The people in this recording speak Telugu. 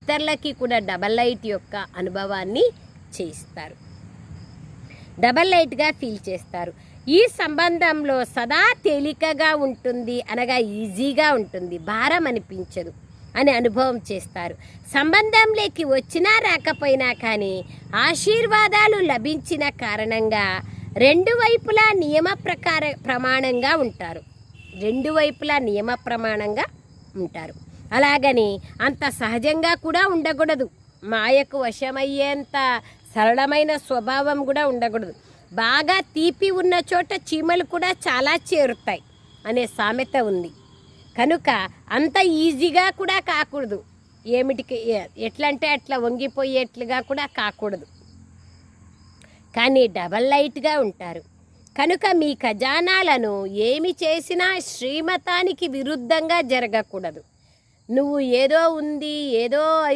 ఇతరులకి కూడా డబల్ లైట్ యొక్క అనుభవాన్ని చేయిస్తారు, డబల్ లైట్గా ఫీల్ చేస్తారు. ఈ సంబంధంలో సదా తేలికగా ఉంటుంది, అనగా ఈజీగా ఉంటుంది, భారం అనిపించదు అని అనుభవం చేస్తారు. సంబంధంలోకి వచ్చినా రాకపోయినా కానీ ఆశీర్వాదాలు లభించిన కారణంగా రెండు వైపులా ప్రమాణంగా ఉంటారు, రెండు వైపులా నియమ ప్రమాణంగా ఉంటారు. అలాగని అంత సహజంగా కూడా ఉండకూడదు, మాయకు వశమయ్యేంత సరళమైన స్వభావం కూడా ఉండకూడదు. బాగా తీపి ఉన్న చోట చీమలు కూడా చాలా చేరుతాయి అనే సామెత ఉంది. కనుక అంత ఈజీగా కూడా కాకూడదు, ఏమిటికి ఎట్లంటే అట్లా వంగిపోయేట్లుగా కూడా కాకూడదు, కానీ డబల్ లైట్గా ఉంటారు. కనుక మీ ఖజానాలను ఏమి చేసినా శ్రీమతానికి విరుద్ధంగా జరగకూడదు. నువ్వు ఏదో ఉంది, ఏదో